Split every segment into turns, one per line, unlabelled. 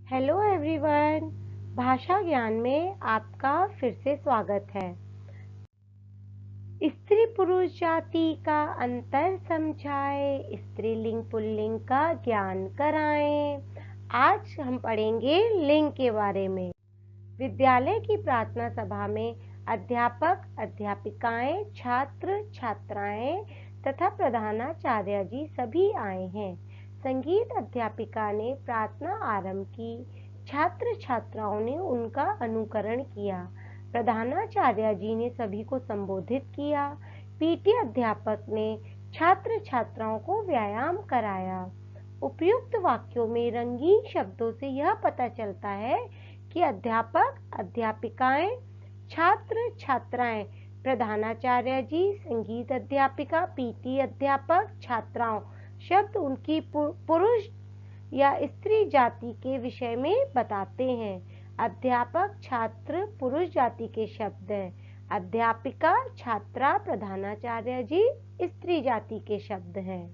Hello everyone. भाषा ज्ञान में आपका फिर से स्वागत है। स्त्री पुरुष जाति का अंतर समझाए, स्त्रीलिंग पुल्लिंग का ज्ञान कराएं। आज हम पढ़ेंगे लिंग के बारे में। विद्यालय की प्रार्थना सभा में अध्यापक अध्यापिकाएं, छात्र छात्राएं तथा प्रधानाचार्य जी सभी आए हैं। संगीत अध्यापिका ने प्रार्थना आरंभ की। छात्र छात्राओं ने उनका अनुकरण किया। प्रधानाचार्य जी ने सभी को संबोधित किया। पीटी अध्यापक ने छात्र छात्राओं को व्यायाम कराया। उपयुक्त वाक्यों में रंगीन शब्दों से यह पता चलता है कि अध्यापक अध्यापिकाएं, छात्र छात्राएं, प्रधानाचार्य जी, संगीत अध्यापिका, पीटी अध्यापक, छात्राओं शब्द उनकी पुरुष या स्त्री जाति के विषय में बताते हैं। अध्यापक छात्र पुरुष जाति के शब्द हैं। अध्यापिका छात्रा प्रधानाचार्य जी स्त्री जाति के शब्द हैं।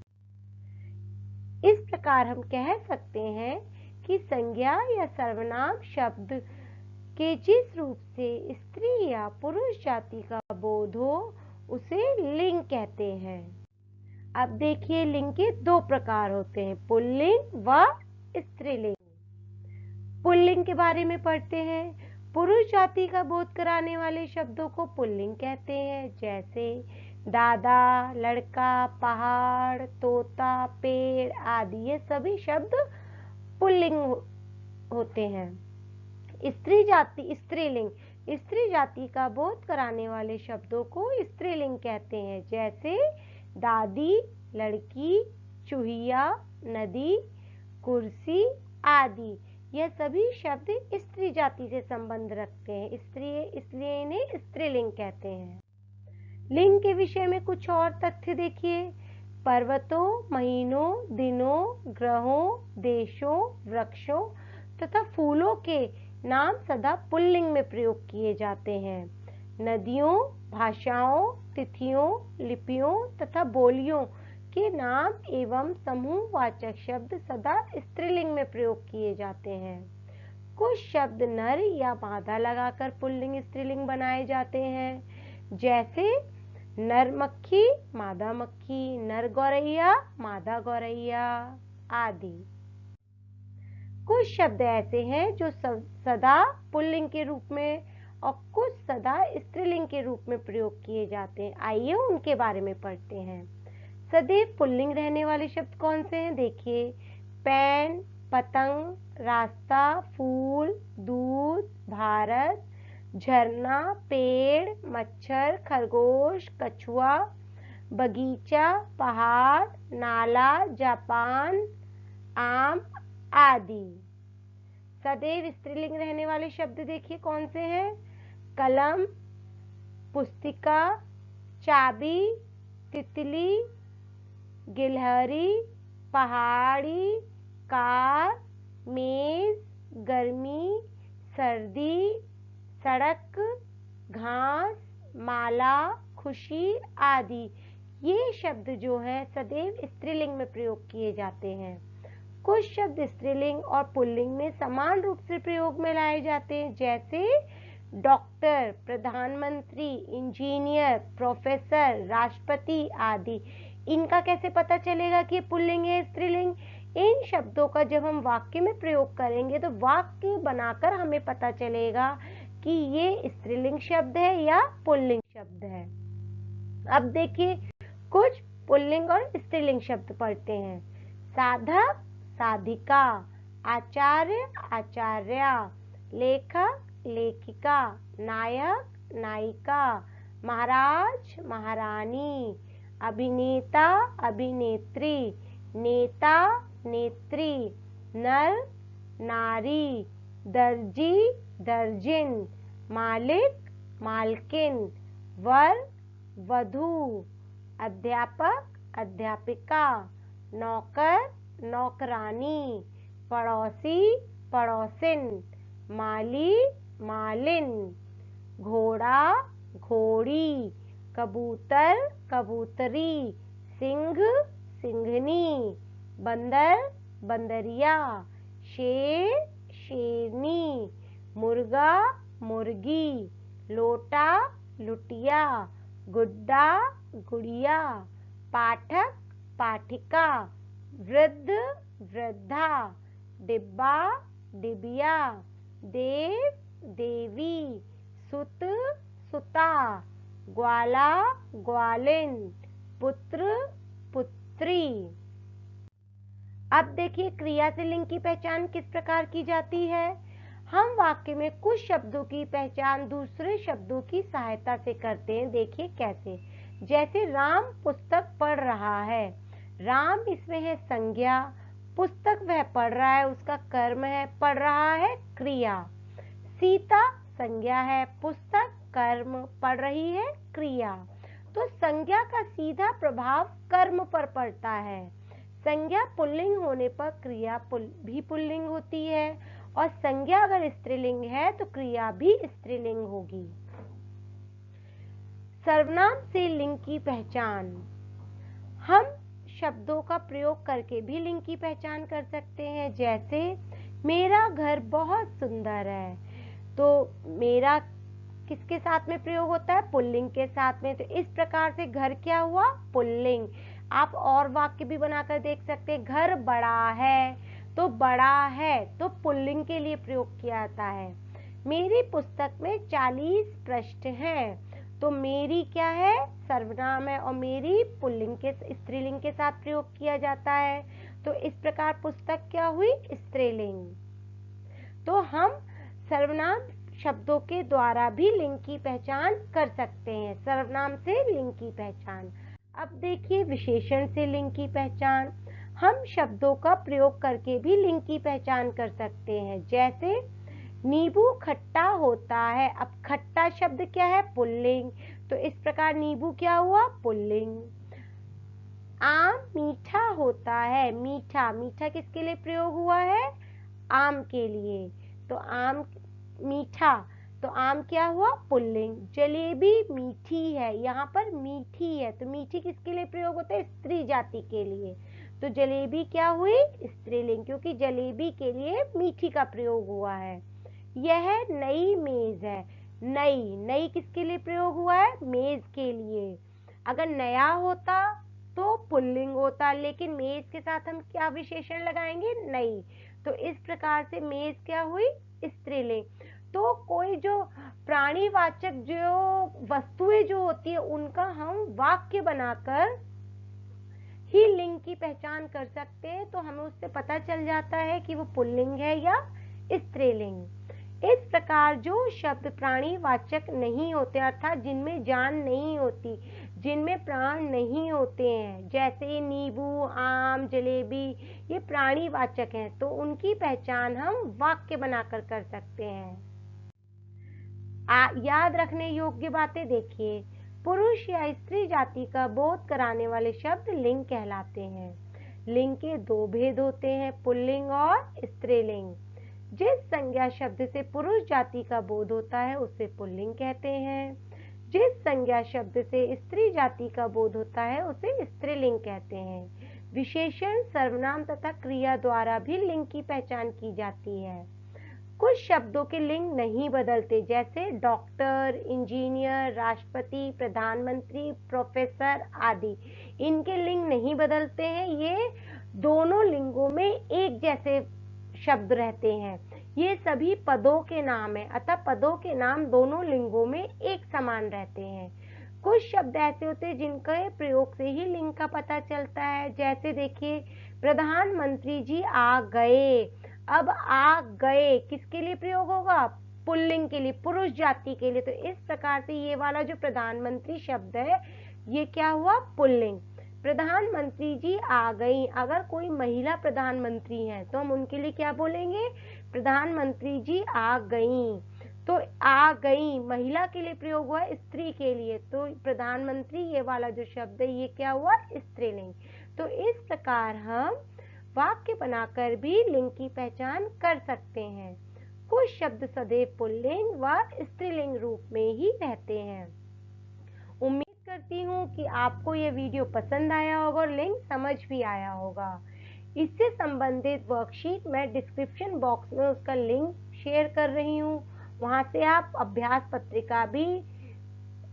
इस प्रकार हम कह सकते हैं कि संज्ञा या सर्वनाम शब्द के जिस रूप से स्त्री या पुरुष जाति का बोध हो उसे लिंग कहते हैं। अब देखिए, लिंग के दो प्रकार होते हैं, पुल्लिंग व स्त्रीलिंग। पुल्लिंग के बारे में पढ़ते हैं। पुरुष जाति का बोध कराने वाले शब्दों को पुल्लिंग कहते हैं, जैसे दादा, लड़का, पहाड़, तोता, पेड़ आदि। ये सभी शब्द पुल्लिंग होते हैं। स्त्रीलिंग, स्त्री जाति का बोध कराने वाले शब्दों को स्त्रीलिंग कहते हैं, जैसे दादी, लड़की, चूहिया, नदी, कुर्सी आदि। यह सभी शब्द स्त्री जाति से संबंध रखते हैं, इसलिए इन्हें स्त्रीलिंग कहते हैं। लिंग के विषय में कुछ और तथ्य देखिए। पर्वतों, महीनों, दिनों, ग्रहों, देशों, वृक्षों तथा फूलों के नाम सदा पुल्लिंग में प्रयोग किए जाते हैं। नदियों, भाषाओं, तिथियों, लिपियों तथा बोलियों के नाम एवं समूहवाचक शब्द सदा स्त्रीलिंग में प्रयोग किए जाते हैं। कुछ शब्द नर या मादा लगाकर पुल्लिंग स्त्रीलिंग बनाए जाते हैं, जैसे नर मक्खी, मादा मक्खी, नर गौरैया, मादा गौरैया आदि। कुछ शब्द ऐसे हैं जो सदा पुल्लिंग के रूप में और कुछ सदा स्त्रीलिंग के रूप में प्रयोग किए जाते हैं। आइए उनके बारे में पढ़ते हैं। सदैव पुल्लिंग रहने वाले शब्द कौन से हैं? देखिए, पैन, पतंग, रास्ता, फूल, दूध, भारत, झरना, पेड़, मच्छर, खरगोश, कछुआ, बगीचा, पहाड़, नाला, जापान, आम आदि। सदैव स्त्रीलिंग रहने वाले शब्द देखिए कौन से हैं? कलम, पुस्तिका, चाबी, तितली, गिलहरी, पहाड़ी, कार, मेज, गर्मी, सर्दी, सड़क, घास, माला, खुशी आदि। ये शब्द जो है सदैव स्त्रीलिंग में प्रयोग किए जाते हैं। कुछ शब्द स्त्रीलिंग और पुल्लिंग में समान रूप से प्रयोग में लाए जाते हैं, जैसे डॉक्टर, प्रधानमंत्री, इंजीनियर, प्रोफेसर, राष्ट्रपति आदि। इनका कैसे पता चलेगा कि पुल्लिंग है स्त्रीलिंग? इन शब्दों का जब हम वाक्य में प्रयोग करेंगे तो वाक्य बनाकर हमें पता चलेगा कि ये स्त्रीलिंग शब्द है या पुल्लिंग शब्द है। अब देखिए, कुछ पुल्लिंग और स्त्रीलिंग शब्द पढ़ते हैं। साधक, साधिका, आचार्य, आचार्या, लेखक, लेखिका, नायक, नायिका, महाराज, महारानी, अभिनेता, अभिनेत्री, नेता, नेत्री, नर, नारी, दर्जी, दर्जिन, मालिक, मालकिन, वर, वधू, अध्यापक, अध्यापिका, नौकर, नौकरानी, पड़ोसी, पड़ोसिन, माली, मालिन, घोड़ा, घोड़ी, कबूतर, कबूतरी, सिंह, सिंघनी, बंदर, बंदरिया, शेर, शेरनी, मुर्गा मुर्गी, लोटा लुटिया, गुड्डा गुड़िया, पाठक पाठिका, वृद्ध वृद्धा, डिब्बा डिबिया, देव देवी, सुत सुता, ग्वाला ग्वालिन, पुत्र पुत्री। अब देखिए क्रिया से लिंग की पहचान किस प्रकार की जाती है। हम वाक्य में कुछ शब्दों की पहचान दूसरे शब्दों की सहायता से करते हैं। देखिए कैसे, जैसे राम पुस्तक पढ़ रहा है। राम इसमें है संज्ञा, पुस्तक वह पढ़ रहा है उसका कर्म है, पढ़ रहा है क्रिया। सीता संज्ञा है, पुस्तक कर्म, पढ़ रही है क्रिया। तो संज्ञा का सीधा प्रभाव कर्म पर पड़ता है। संज्ञा पुल्लिंग होने पर क्रिया भी पुल्लिंग होती है, और संज्ञा अगर स्त्रीलिंग है तो क्रिया भी स्त्रीलिंग होगी। सर्वनाम से लिंग की पहचान। हम शब्दों का प्रयोग करके भी लिंग की पहचान कर सकते हैं। जैसे मेरा घर बहुत सुंदर है, तो मेरा किसके साथ में प्रयोग होता है? पुल्लिंग के साथ में। तो इस प्रकार से घर क्या हुआ? पुल्लिंग। आप और वाक्य भी बनाकर देख सकते हैं। घर बड़ा है, तो बड़ा है तो पुल्लिंग के लिए प्रयोग किया जाता है। मेरी पुस्तक में 40 पृष्ठ हैं, तो मेरी क्या है? सर्वनाम है, और मेरी पुल्लिंग के स्त्रीलिंग के साथ प्रयोग किया जाता है। तो इस प्रकार पुस्तक क्या हुई? स्त्रीलिंग। तो हम सर्वनाम शब्दों के द्वारा भी लिंग की पहचान कर सकते हैं। सर्वनाम से लिंग की पहचान। अब देखिए विशेषण से लिंग की पहचान। हम शब्दों का प्रयोग करके भी लिंग की पहचान कर सकते हैं। जैसे नींबू खट्टा होता है। अब खट्टा शब्द क्या है? पुल्लिंग। तो इस प्रकार नींबू क्या हुआ? पुल्लिंग। आम मीठा होता है। मीठा, मीठा किसके लिए प्रयोग हुआ है? आम के लिए। तो आम मीठा, तो आम क्या हुआ? पुल्लिंग। जलेबी मीठी है, यहाँ पर मीठी है, तो मीठी किसके लिए प्रयोग होता है? स्त्री जाति के लिए। तो जलेबी क्या हुई? स्त्रीलिंग, क्योंकि जलेबी के लिए मीठी का प्रयोग हुआ है। यह नई मेज है। नई, नई किसके लिए प्रयोग हुआ है? मेज के लिए। अगर नया होता तो पुल्लिंग होता, लेकिन मेज के साथ हम क्या विशेषण लगाएंगे? नई। तो इस प्रकार से मेज क्या हुई? स्त्रीलिंग। तो कोई जो प्राणीवाचक जो वस्तुएं जो होती है उनका हम वाक्य बनाकर ही लिंग की पहचान कर सकते हैं। तो हमें उससे पता चल जाता है कि वो पुल्लिंग है या स्त्रीलिंग। इस प्रकार जो शब्द प्राणीवाचक नहीं होते, अर्थात जिनमें जान नहीं होती, जिनमें प्राण नहीं होते हैं, जैसे नींबू, आम, जलेबी, ये प्राणीवाचक हैं, तो उनकी पहचान हम वाक्य बनाकर कर सकते हैं। याद रखने योग्य बातें देखिए। पुरुष या स्त्री जाति का बोध कराने वाले शब्द लिंग कहलाते हैं। लिंग के दो भेद होते हैं, पुल्लिंग और स्त्रीलिंग। जिस संज्ञा शब्द से पुरुष जाति का बोध होता है उसे पुल्लिंग कहते हैं। जिस संज्ञा शब्द से स्त्री जाति का बोध होता है उसे स्त्रीलिंग कहते हैं। विशेषण, सर्वनाम तथा क्रिया द्वारा भी लिंग की पहचान की जाती है। कुछ शब्दों के लिंग नहीं बदलते, जैसे डॉक्टर, इंजीनियर, राष्ट्रपति, प्रधानमंत्री, प्रोफेसर आदि। इनके लिंग नहीं बदलते हैं, ये दोनों लिंगों में एक जैसे शब्द रहते हैं। ये सभी पदों के नाम है, अतः पदों के नाम दोनों लिंगों में एक समान रहते हैं। कुछ शब्द ऐसे होते हैं जिनके प्रयोग से ही लिंग का पता चलता है। जैसे देखिए, प्रधानमंत्री जी आ गए। अब आ गए किसके लिए प्रयोग होगा? पुल्लिंग के लिए, पुरुष जाति के लिए। तो इस प्रकार से ये वाला जो प्रधानमंत्री शब्द है ये क्या हुआ? पुल्लिंग। प्रधानमंत्री जी आ गई। अगर कोई महिला प्रधानमंत्री है तो हम उनके लिए क्या बोलेंगे? प्रधानमंत्री जी आ गई। तो आ गई महिला के लिए प्रयोग हुआ, स्त्री के लिए। तो प्रधानमंत्री ये वाला जो शब्द है ये क्या हुआ? स्त्रीलिंग। तो इस प्रकार हम वाक्य बनाकर भी लिंग की पहचान कर सकते हैं। कुछ शब्द सदैव पुल्लिंग व स्त्रीलिंग रूप में ही रहते हैं। उम्मीद करती हूँ कि आपको यह वीडियो पसंद आया होगा और लिंग समझ भी आया होगा। इससे संबंधित वर्कशीट मैं डिस्क्रिप्शन बॉक्स में उसका लिंक शेयर कर रही हूँ, वहां से आप अभ्यास पत्रिका भी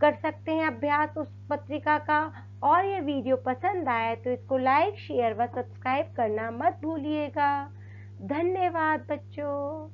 कर सकते हैं, अभ्यास उस पत्रिका का। और ये वीडियो पसंद आए तो इसको लाइक, शेयर व सब्सक्राइब करना मत भूलिएगा। धन्यवाद बच्चों।